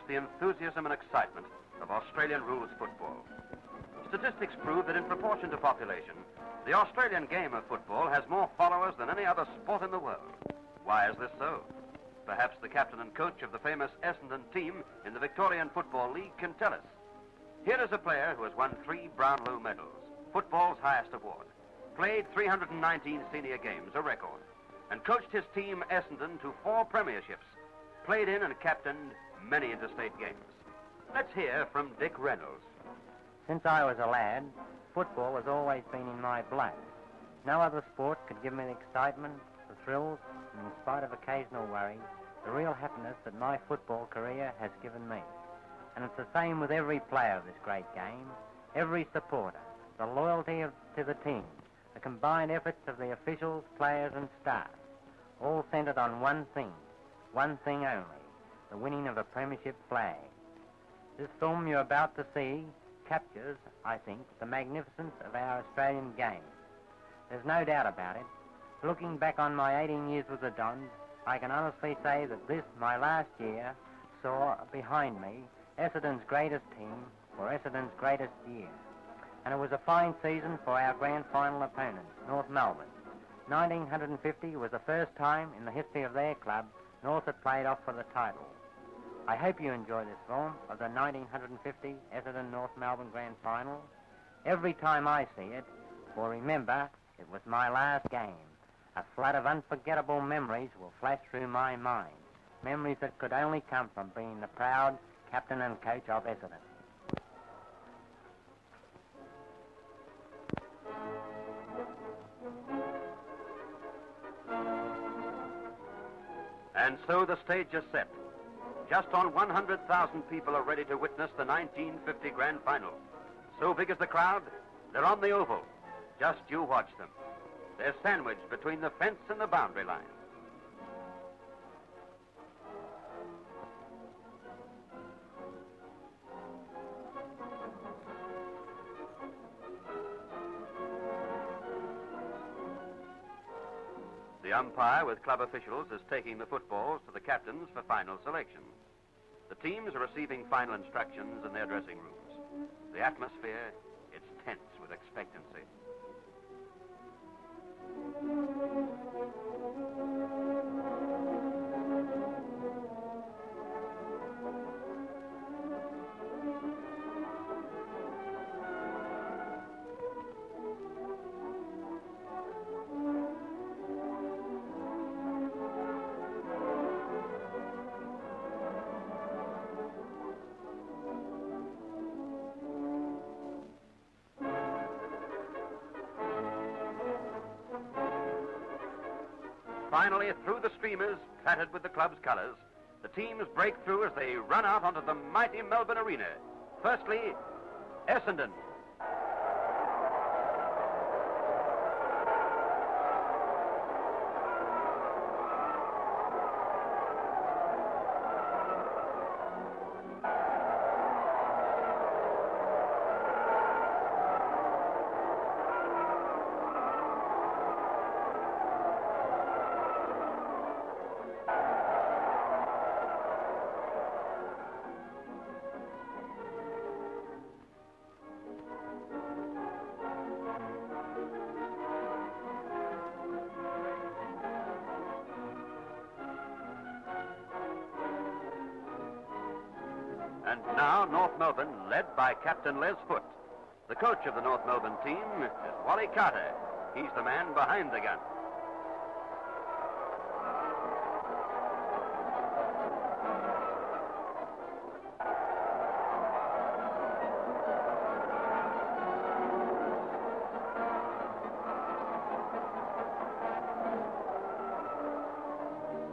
the enthusiasm and excitement of Australian rules football. Statistics prove that in proportion to population, the Australian game of football has more followers than any other sport in the world. Why is this so? Perhaps the captain and coach of the famous Essendon team in the Victorian Football League can tell us. Here is a player who has won 3 Brownlow medals, football's highest award, played 319 senior games, a record, and coached his team Essendon to 4 premierships, played in and captained many interstate games. Let's hear from Dick Reynolds. Since I was a lad, football has always been in my blood. No other sport could give me the excitement, the thrills, and in spite of occasional worry, the real happiness that my football career has given me. And it's the same with every player of this great game, every supporter, the loyalty to the team, the combined efforts of the officials, players and staff, all centred on one thing only, the winning of a premiership flag. This film you're about to see captures, I think, the magnificence of our Australian game. There's no doubt about it. Looking back on my 18 years with the Dons, I can honestly say that this, my last year, saw behind me Essendon's greatest team for Essendon's greatest year. And it was a fine season for our grand final opponents, North Melbourne. 1950 was the first time in the history of their club North had played off for the title. I hope you enjoy this film of the 1950 Essendon North Melbourne Grand Final. Every time I see it, for remember, it was my last game. A flood of unforgettable memories will flash through my mind. Memories that could only come from being the proud captain and coach of Essendon. And so the stage is set. Just on 100,000 people are ready to witness the 1950 Grand Final. So big is the crowd, they're on the oval. Just you watch them. They're sandwiched between the fence and the boundary line. The umpire with club officials is taking the footballs to the captains for final selection. The teams are receiving final instructions in their dressing rooms. The atmosphere, it's tense with expectancy. Finally, through the streamers, platted with the club's colours, the teams break through as they run out onto the mighty Melbourne arena. Firstly, Essendon. And now North Melbourne, led by Captain Les Foote. The coach of the North Melbourne team is Wally Carter. He's the man behind the gun.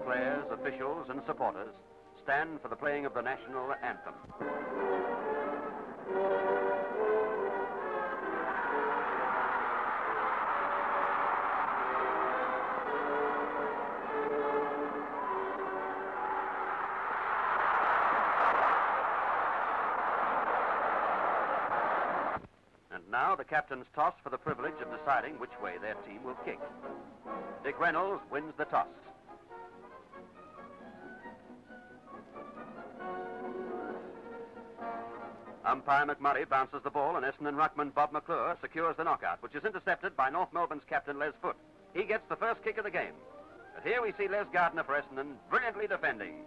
Players, officials and supporters stand for the playing of the national anthem. And now the captains toss for the privilege of deciding which way their team will kick. Dick Reynolds wins the toss. Umpire McMurray bounces the ball, and Essendon ruckman Bob McClure secures the knockout, which is intercepted by North Melbourne's captain Les Foote. He gets the first kick of the game. But here we see Les Gardner for Essendon brilliantly defending.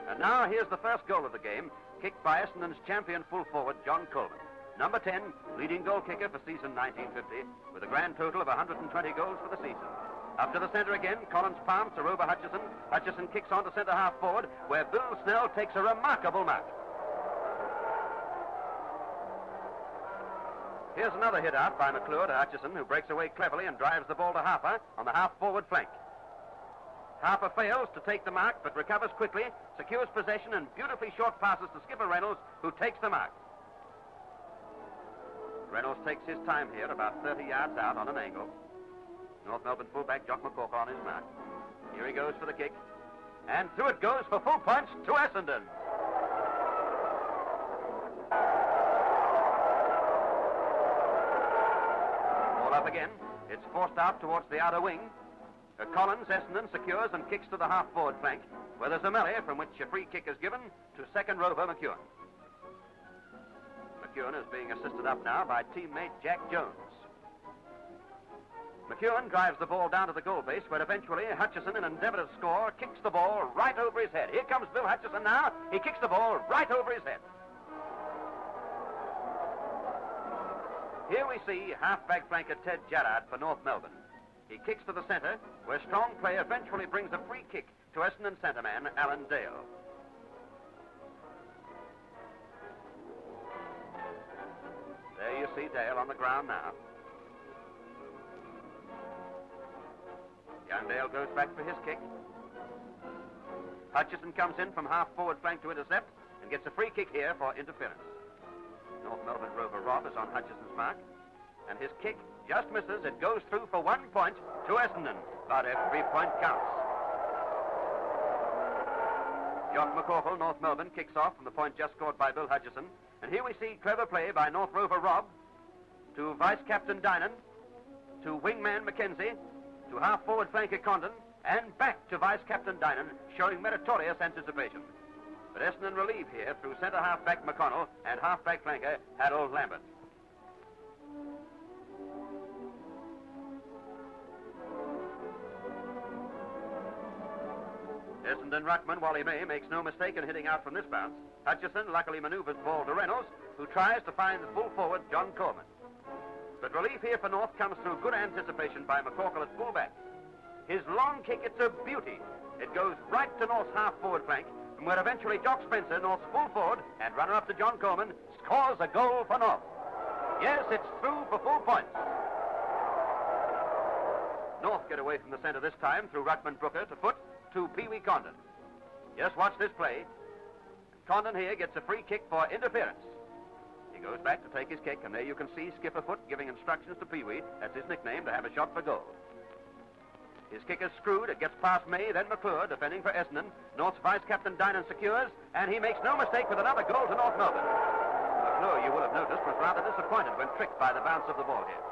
And now here's the first goal of the game, kicked by Essendon's champion full forward John Coleman. Number 10, leading goal kicker for season 1950, with a grand total of 120 goals for the season. Up to the centre again, Collins palms to Rover Hutchison. Hutchison kicks on to centre half forward, where Bill Snell takes a remarkable mark. Here's another hit out by McClure to Hutchison, who breaks away cleverly and drives the ball to Harper on the half-forward flank. Harper fails to take the mark, but recovers quickly, secures possession, and beautifully short passes to skipper Reynolds, who takes the mark. Reynolds takes his time here, about 30 yards out on an angle. North Melbourne fullback Jock McCorkle on his mark. Here he goes for the kick. And through it goes for full punch to Essendon. Ball up again. It's forced out towards the outer wing. Collins, Essendon, secures and kicks to the half-forward flank, where there's a melee from which a free kick is given to second rover McEwen. McEwen is being assisted up now by teammate Jack Jones. McEwen drives the ball down to the goal base, where eventually Hutchison, in an endeavour to score, kicks the ball right over his head. Here comes Bill Hutchison now. He kicks the ball right over his head. Here we see half-back flanker Ted Jarrard for North Melbourne. He kicks to the centre, where strong play eventually brings a free kick to Essendon centreman Alan Dale. There you see Dale on the ground now. Young Dale goes back for his kick. Hutchison comes in from half-forward flank to intercept and gets a free kick here for interference. North Melbourne rover Rob is on Hutchison's mark, and his kick just misses. It goes through for 1 point to Essendon, but every point counts. Jock McCorkle, North Melbourne, kicks off from the point just scored by Bill Hutchison, and here we see clever play by North rover Rob to vice-captain Dinan, to wingman Mackenzie, to half-forward flanker Condon, and back to vice-captain Dinan, showing meritorious anticipation. But Essendon relieve here through centre half-back McConnell and half-back flanker Harold Lambert. Essendon ruckman Wally May makes no mistake in hitting out from this bounce. Hutchison luckily manoeuvres the ball to Reynolds, who tries to find the full forward John Coleman. But relief here for North comes through good anticipation by McCorkle at fullback. His long kick, it's a beauty. It goes right to North's half-forward flank, from where eventually Jock Spencer, North's full forward, and runner-up to John Coleman, scores a goal for North. Yes, it's through for full points. North get away from the centre this time through ruckman Brooker to Foot to Pee Wee Condon. Yes, watch this play. Condon here gets a free kick for interference. He goes back to take his kick, and there you can see Skipper Foot giving instructions to Pee Wee, that's his nickname, to have a shot for goal. His kick is screwed, it gets past May, then McClure, defending for Essendon. North's vice-captain Dinan secures, and he makes no mistake with another goal to North Melbourne. McClure, you will have noticed, was rather disappointed when tricked by the bounce of the ball here.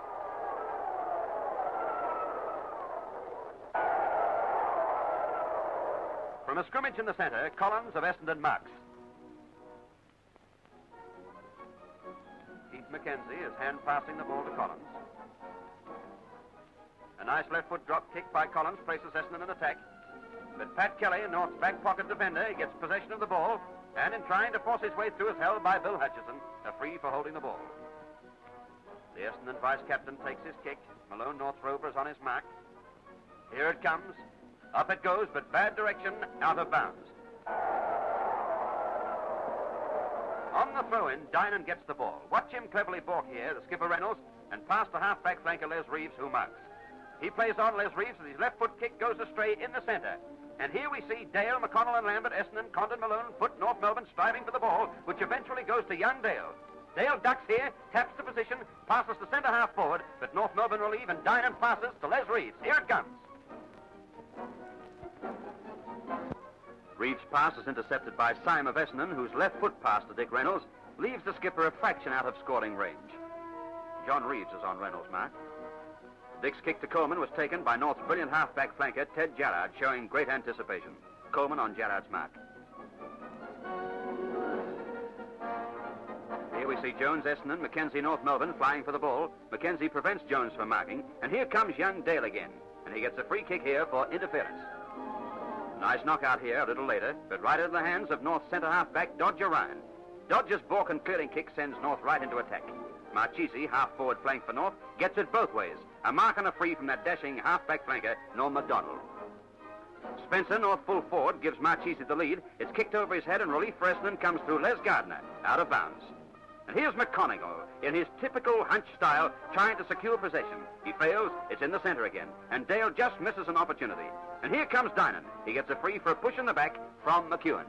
From a scrimmage in the centre, Collins of Essendon marks. Keith Mackenzie is hand-passing the ball to Collins. A nice left-foot drop kick by Collins places Essendon in attack. But Pat Kelly, North's back pocket defender, gets possession of the ball, and in trying to force his way through is held by Bill Hutchison, a free for holding the ball. The Essendon vice-captain takes his kick. Malone, North's rover, is on his mark. Here it comes. Up it goes, but bad direction, out of bounds. On the throw-in, Dinan gets the ball. Watch him cleverly balk here, the skipper Reynolds, and pass the half-back flanker Les Reeves, who marks. He plays on Les Reeves, and his left-foot kick goes astray in the centre. And here we see Dale, McConnell and Lambert, Essendon, Condon, Malone, Foot, North Melbourne striving for the ball, which eventually goes to young Dale. Dale ducks here, taps the position, passes to centre half forward, but North Melbourne relieve, and Dinan passes to Les Reeves. Here it comes. Reeves' pass is intercepted by Syme of Essendon, whose left foot pass to Dick Reynolds leaves the skipper a fraction out of scoring range. John Reeves is on Reynolds' mark. Dick's kick to Coleman was taken by North's brilliant half-back flanker, Ted Gerrard, showing great anticipation. Coleman on Gerrard's mark. Here we see Jones, Essendon, Mackenzie, North Melbourne flying for the ball. Mackenzie prevents Jones from marking, and here comes young Dale again, and he gets a free kick here for interference. Nice knockout here a little later, but right into the hands of North centre half-back Dodger Ryan. Dodger's balk and clearing kick sends North right into attack. Marchese, half-forward flank for North, gets it both ways. A mark and a free from that dashing half-back flanker, Norm MacDonald. Spencer, North full forward, gives Marchese the lead. It's kicked over his head, and relief for Essendon comes through Les Gardner, out of bounds. And here's McConigal, in his typical hunch style, trying to secure possession. He fails, it's in the centre again, and Dale just misses an opportunity. And here comes Dinan. He gets a free for a push in the back from McEwen.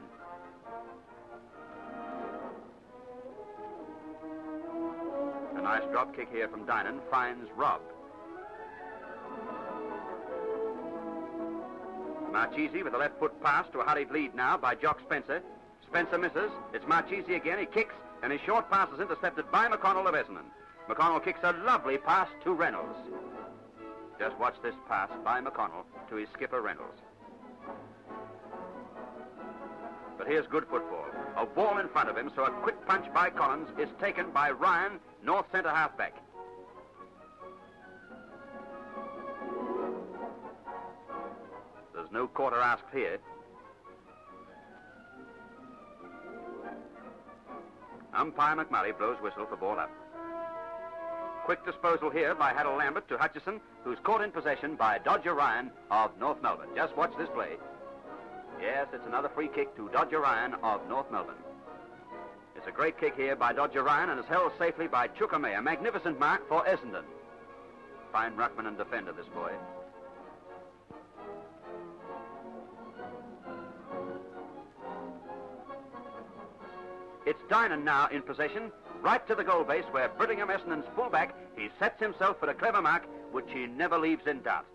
A nice drop kick here from Dinan finds Robb. Marchese with a left foot pass to a hurried lead now by Jock Spencer. Spencer misses. It's Marchese again. He kicks, and his short pass is intercepted by McConnell of Essendon. McConnell kicks a lovely pass to Reynolds. Just watch this pass by McConnell to his skipper Reynolds. But here's good football. A ball in front of him, so a quick punch by Collins is taken by Ryan, North centre halfback. There's no quarter asked here. Umpire McMurray blows whistle for ball up. Quick disposal here by Harold Lambert to Hutchison, who's caught in possession by Dodger Ryan of North Melbourne. Just watch this play. Yes, it's another free kick to Dodger Ryan of North Melbourne. It's a great kick here by Dodger Ryan and is held safely by Chukwame, a magnificent mark for Essendon. Fine ruckman and defender, this boy. It's Dinan now in possession, right to the goal base where Brittingham, Essendon's fullback, he sets himself for a clever mark, which he never leaves in doubt.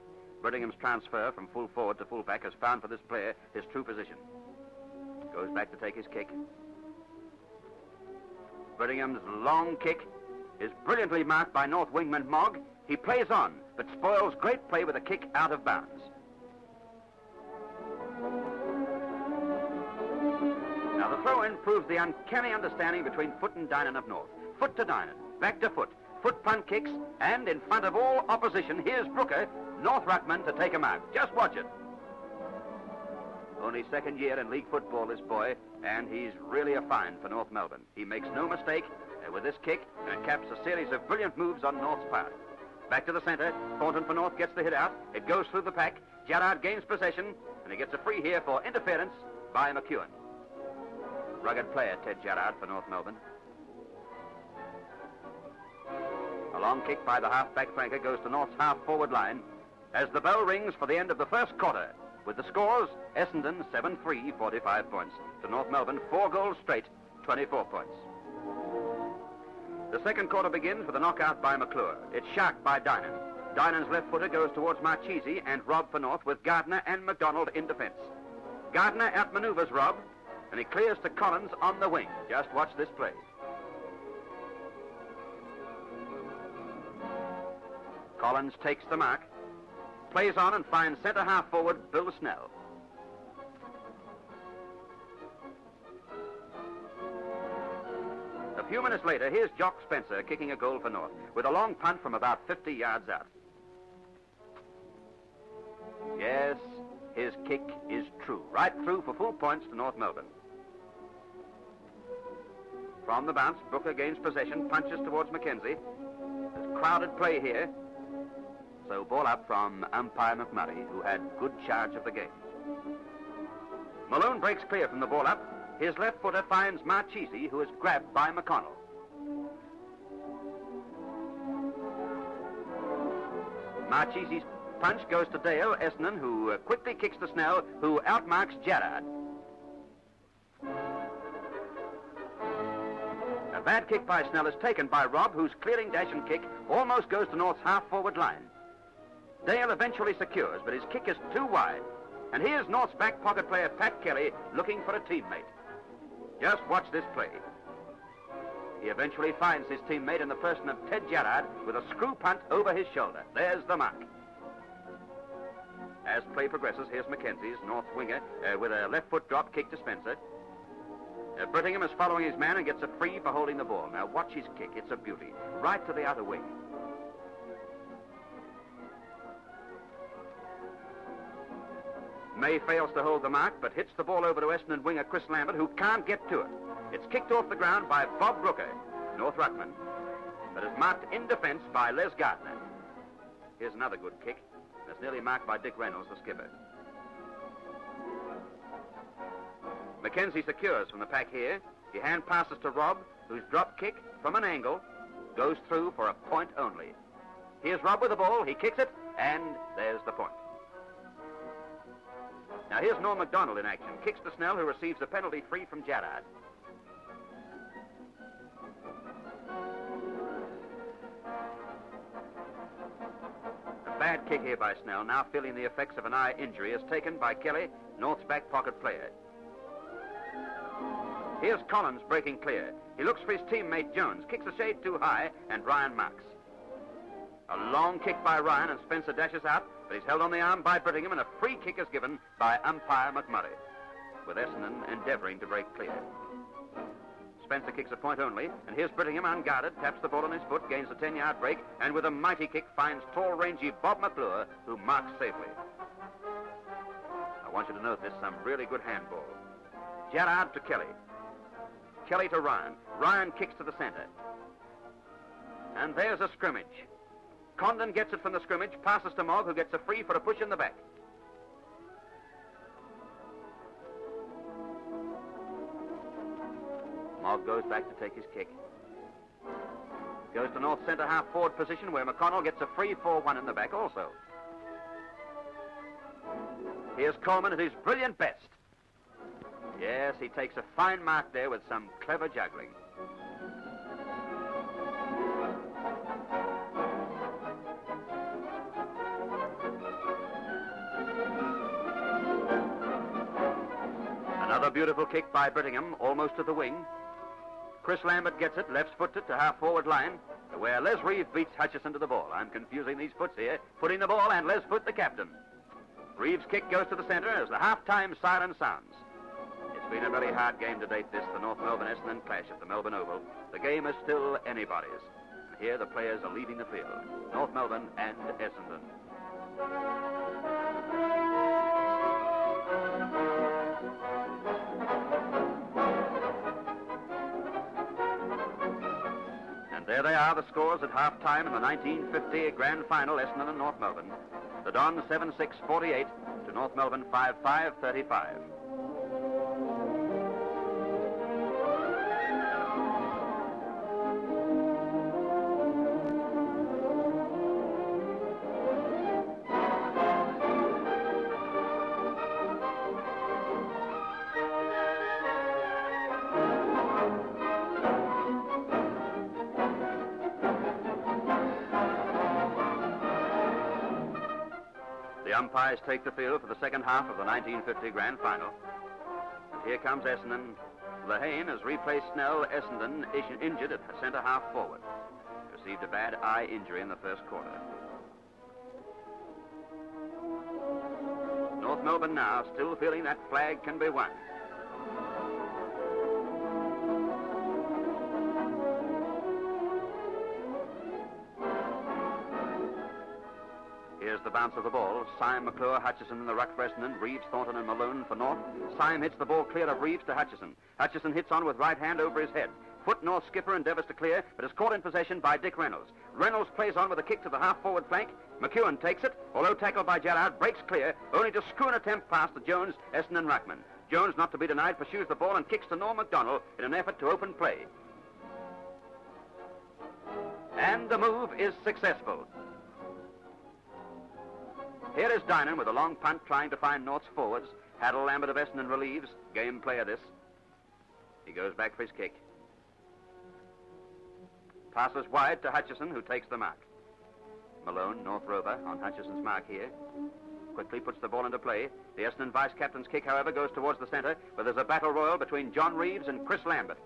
Brittingham's transfer from full forward to fullback has found for this player his true position. Goes back to take his kick. Brittingham's long kick is brilliantly marked by North wingman Mogg. He plays on, but spoils great play with a kick out of bounds. Now the throw-in proves the uncanny understanding between Foot and Dinan of North. Foot to Dinan, back to Foot. Foot punt kicks, and in front of all opposition, here's Brooker, North ruckman, to take a mark. Just watch it. Only second year in league football, this boy, and he's really a find for North Melbourne. He makes no mistake with this kick, and it caps a series of brilliant moves on North's part. Back to the centre. Thornton for North gets the hit out. It goes through the pack. Gerrard gains possession, and he gets a free here for interference by McEwen. Rugged player, Ted Gerrard, for North Melbourne. A long kick by the half-back flanker goes to North's half-forward line as the bell rings for the end of the first quarter. With the scores, Essendon 7-3, 45 points. To North Melbourne, 4 goals straight, 24 points. The second quarter begins with a knockout by McClure. It's sharked by Dinan. Dinan's left footer goes towards Marchese and Robb for North with Gardner and MacDonald in defence. Gardner outmaneuvers Robb, and he clears to Collins on the wing. Just watch this play. Collins takes the mark, plays on and finds centre half forward Bill Snell. A few minutes later, here's Jock Spencer kicking a goal for North with a long punt from about 50 yards out. Yes, his kick is true, right through for full points to North Melbourne. From the bounce, Brooker gains possession, punches towards Mackenzie. There's crowded play here. So ball up from umpire McMurray, who had good charge of the game. Malone breaks clear from the ball up. His left footer finds Marchese, who is grabbed by McConnell. Marchese's punch goes to Dale, Essendon, who quickly kicks to Snell, who outmarks Gerrard. A bad kick by Snell is taken by Robb, whose clearing dash and kick almost goes to North's half-forward line. Dale eventually secures, but his kick is too wide. And here's North's back pocket player, Pat Kelly, looking for a teammate. Just watch this play. He eventually finds his teammate in the person of Ted Gerrard with a screw punt over his shoulder. There's the mark. As play progresses, here's Mackenzie's North winger with a left foot drop kick to Spencer. Brittingham is following his man and gets a free for holding the ball. Now watch his kick. It's a beauty. Right to the outer wing. May fails to hold the mark, but hits the ball over to Essendon winger Chris Lambert, who can't get to it. It's kicked off the ground by Bob Brooker, North ruckman, but is marked in defence by Les Gardner. Here's another good kick. That's nearly marked by Dick Reynolds, the skipper. Mackenzie secures from the pack here. He hand passes to Robb, whose drop kick from an angle goes through for a point only. Here's Robb with the ball. He kicks it, and there's the point. Now here's Norm MacDonald in action. Kicks to Snell, who receives a penalty free from Gerrard. A bad kick here by Snell, now feeling the effects of an eye injury, is taken by Kelly, North's back pocket player. Here's Collins breaking clear. He looks for his teammate Jones, kicks a shade too high, and Ryan marks. A long kick by Ryan, and Spencer dashes out, but he's held on the arm by Brittingham, and a free kick is given by umpire McMurray, with Essendon endeavouring to break clear. Spencer kicks a point only, and here's Brittingham unguarded, taps the ball on his foot, gains a 10-yard break, and with a mighty kick finds tall, rangy Bob McClure, who marks safely. I want you to note this, some really good handball. Gerrard to Kelly. Kelly to Ryan. Ryan kicks to the centre. And there's a scrimmage. Condon gets it from the scrimmage, passes to Mogg, who gets a free for a push in the back. Mogg goes back to take his kick. Goes to North centre half forward position where McConnell gets a free 4-1 in the back also. Here's Coleman at his brilliant best. Yes, he takes a fine mark there with some clever juggling. Another beautiful kick by Brittingham, almost to the wing. Chris Lambert gets it, left-footed to half-forward line, where Les Reeve beats Hutchison to the ball. I'm confusing these foots here. Putting the ball, and Les Foot, the captain. Reeve's kick goes to the centre as the half-time siren sounds. It's been a very hard game to date, this, the North Melbourne Essendon clash at the Melbourne Oval. The game is still anybody's. And here the players are leaving the field. North Melbourne and Essendon. There they are, the scores at half-time in the 1950 Grand Final, Essendon and North Melbourne. The Dons 7-6-48 to North Melbourne 5-5-35. The umpires take the field for the second half of the 1950 Grand Final. And here comes Essendon. Lehane has replaced Snell. Essendon injured at centre half forward. Received a bad eye injury in the first quarter. North Melbourne now still feeling that flag can be won. Here's the bounce of the ball. Syme, McClure, Hutchison in the ruck for Essendon. Reeves, Thornton and Malone for North. Syme hits the ball clear of Reeves to Hutchison. Hutchison hits on with right hand over his head. Foot North skipper endeavours to clear, but is caught in possession by Dick Reynolds. Reynolds plays on with a kick to the half-forward flank. McEwen takes it, although tackled by Gerrard, breaks clear, only to screw an attempt past to Jones, Essendon ruckman. Jones, not to be denied, pursues the ball and kicks to Norm MacDonald in an effort to open play. And the move is successful. Here is Dynan with a long punt trying to find North's forwards. Haddle Lambert of Essendon relieves. Game player this. He goes back for his kick. Passes wide to Hutchison, who takes the mark. Malone, North rover, on Hutchison's mark here. Quickly puts the ball into play. The Essendon vice-captain's kick, however, goes towards the centre, where there's a battle royal between John Reeves and Chris Lambert.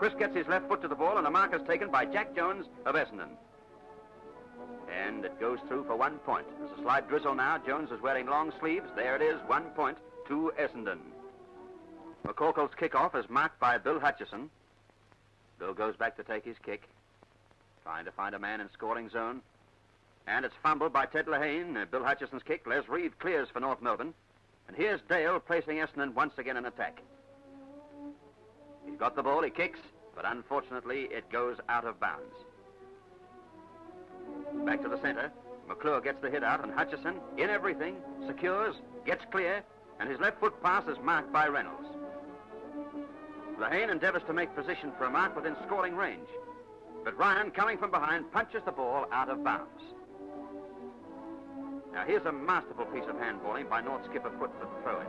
Chris gets his left foot to the ball, and the mark is taken by Jack Jones of Essendon. And it goes through for 1 point. There's a slight drizzle now. Jones is wearing long sleeves. There it is, 1 point to Essendon. McCorkle's kickoff is marked by Bill Hutchison. Bill goes back to take his kick, trying to find a man in scoring zone. And it's fumbled by Ted Lehane. Bill Hutchison's kick. Les Reeve clears for North Melbourne. And here's Dale placing Essendon once again in attack. He's got the ball, he kicks, but unfortunately it goes out of bounds. Back to the center. McClure gets the hit out, and Hutchison, in everything, secures, gets clear, and his left foot pass is marked by Reynolds. Lehane endeavors to make position for a mark within scoring range, but Ryan, coming from behind, punches the ball out of bounds. Now here's a masterful piece of handballing by North skipper Foot for the throw-in.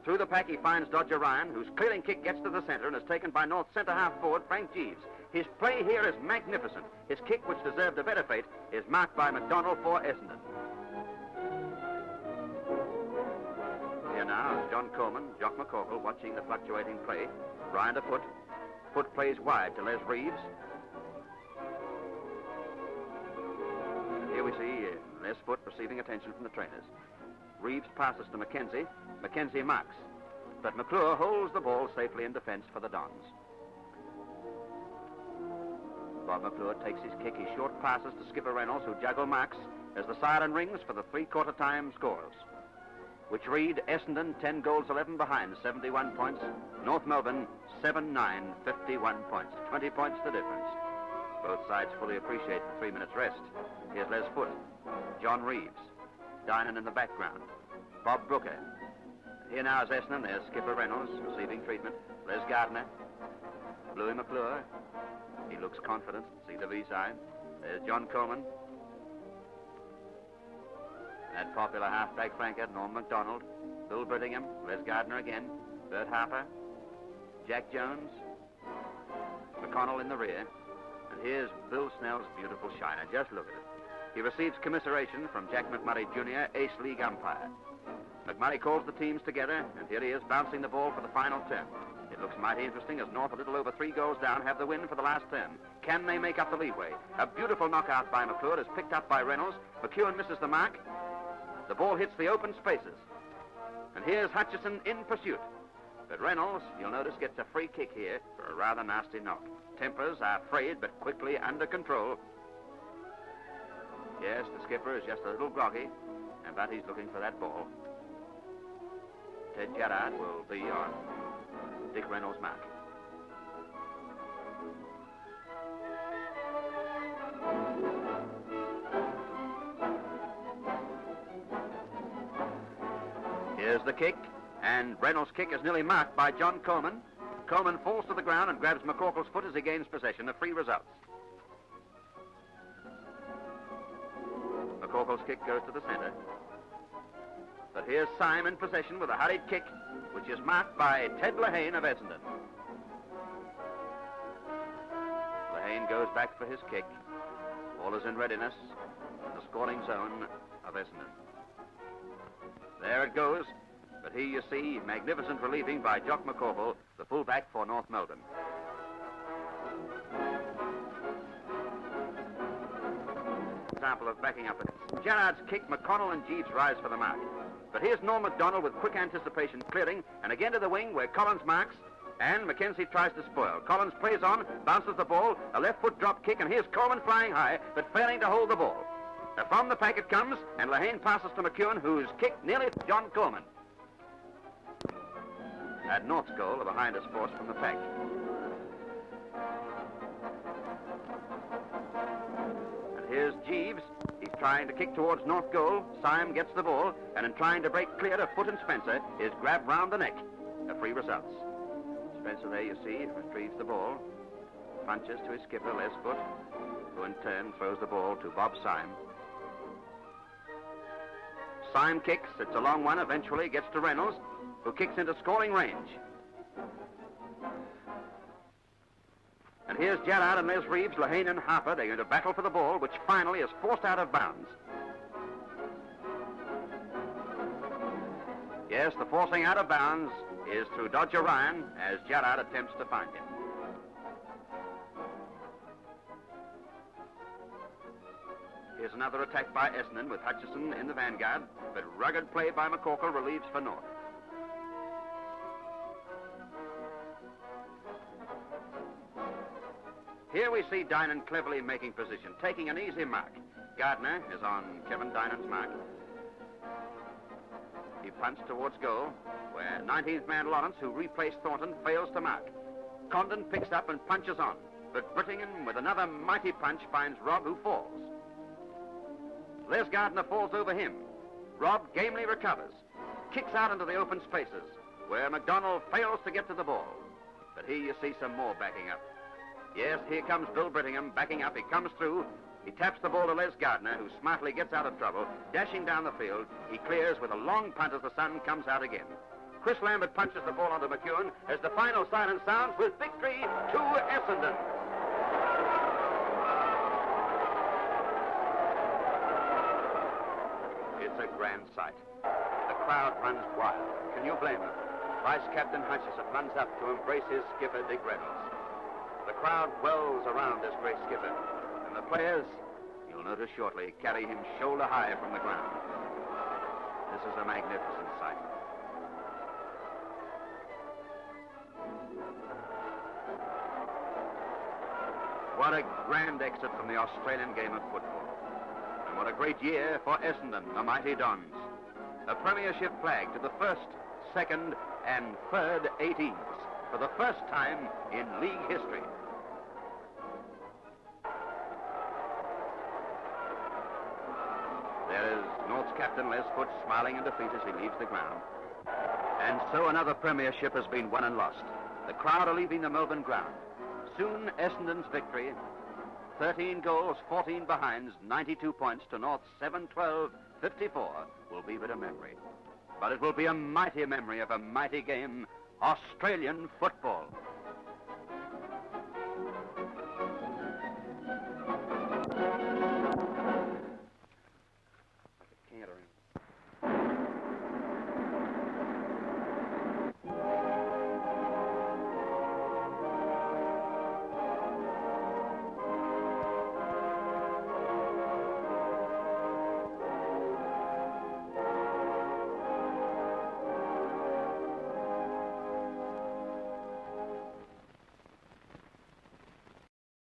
Through the pack he finds Dodger Ryan, whose clearing kick gets to the center and is taken by North centre-half forward Frank Jeeves. His play here is magnificent. His kick, which deserved a better fate, is marked by McDonald for Essendon. Here now is John Coleman, Jock McCorkle watching the fluctuating play. Ryan to Foot. Foot plays wide to Les Reeves. And here we see Les Foot receiving attention from the trainers. Reeves passes to Mackenzie. Mackenzie marks. But McClure holds the ball safely in defense for the Dons. Bob McClure takes his kick. He short passes to skipper Reynolds, who juggle marks as the siren rings for the three-quarter time scores, which read Essendon 10 goals 11 behind, 71 points. North Melbourne 7-9, 51 points. 20 points the difference. Both sides fully appreciate the 3 minutes rest. Here's Les Foot. John Reeves. Dinan in the background. Bob Brooker. Here now is Essendon. There's skipper Reynolds receiving treatment. Les Gardner. Bluey McClure. He looks confident. See the V side. There's John Coleman. That popular halfback flanker, Norm MacDonald. Bill Brittingham. Les Gardner again. Bert Harper. Jack Jones. McConnell in the rear. And here's Bill Snell's beautiful shiner. Just look at it. He receives commiseration from Jack McMurray Jr., Ace League umpire. McMurray calls the teams together, and here he is bouncing the ball for the final term. It looks mighty interesting as North, a little over 3 goals down, have the win for the last term. Can they make up the leeway? A beautiful knockout by McClure is picked up by Reynolds. McEwen misses the mark. The ball hits the open spaces. And here's Hutchison in pursuit. But Reynolds, you'll notice, gets a free kick here for a rather nasty knock. Tempers are frayed, but quickly under control. Yes, the skipper is just a little groggy, but he's looking for that ball. Ted Gerrard will be on Dick Reynolds' mark. Here's the kick, and Reynolds' kick is nearly marked by John Coleman. Coleman falls to the ground and grabs McCorkle's foot as he gains possession. A free results. McCorkle's kick goes to the center. But here's Syme in possession with a hurried kick, which is marked by Ted Lehane of Essendon. Lehane goes back for his kick. Ball is in readiness in the scoring zone of Essendon. There it goes. But here you see magnificent relieving by Jock McCorkle, the fullback for North Melbourne. Example of backing up. Gerrard's kick, McConnell and Jeeves rise for the mark. But here's Norm MacDonald with quick anticipation clearing, and again to the wing where Collins marks, and Mackenzie tries to spoil. Collins plays on, bounces the ball, a left foot drop kick, and here's Coleman flying high, but failing to hold the ball. From the pack it comes, and Lehane passes to McEwen, who's kicked nearly to John Coleman. At North's goal, behind is forced from the pack. And here's Jeeves. He's trying to kick towards North goal. Syme gets the ball, and in trying to break clear of Foot and Spencer, is grabbed round the neck. A free results. Spencer, there you see, retrieves the ball, punches to his skipper, Les Foot, who in turn throws the ball to Bob Syme. Syme kicks. It's a long one. Eventually gets to Reynolds, who kicks into scoring range. And here's Gerrard and Les Reeves, Lehane and Harper. They're going to battle for the ball, which finally is forced out of bounds. Yes, the forcing out of bounds is through Dodger Ryan as Gerrard attempts to find him. Here's another attack by Essendon with Hutchison in the vanguard, but rugged play by McCorkle relieves for North. Here we see Dinan cleverly making position, taking an easy mark. Gardner is on Kevin Dinan's mark. He punts towards goal, where 19th man Lawrence, who replaced Thornton, fails to mark. Condon picks up and punches on, but Brittingham, with another mighty punch, finds Robb, who falls. Les Gardner falls over him. Robb gamely recovers, kicks out into the open spaces, where McDonald fails to get to the ball. But here you see some more backing up. Yes, here comes Bill Brittingham backing up. He comes through. He taps the ball to Les Gardner, who smartly gets out of trouble, dashing down the field. He clears with a long punt as the sun comes out again. Chris Lambert punches the ball onto McEwen as the final siren sounds with victory to Essendon. It's a grand sight. The crowd runs wild. Can you blame them? Vice-Captain Hutchison runs up to embrace his skipper, Dick Reynolds. The crowd wells around this great skipper, and the players, you'll notice shortly, carry him shoulder high from the ground. This is a magnificent sight. What a grand exit from the Australian game of football. And what a great year for Essendon, the mighty Dons. A premiership flag to the first, second, and third 18s for the first time in league history. There is North's captain Les Foote smiling in defeat as he leaves the ground. And so another premiership has been won and lost. The crowd are leaving the Melbourne ground. Soon Essendon's victory, 13 goals, 14 behinds, 92 points to North's 7-12-54, will be but a memory. But it will be a mighty memory of a mighty game, Australian football.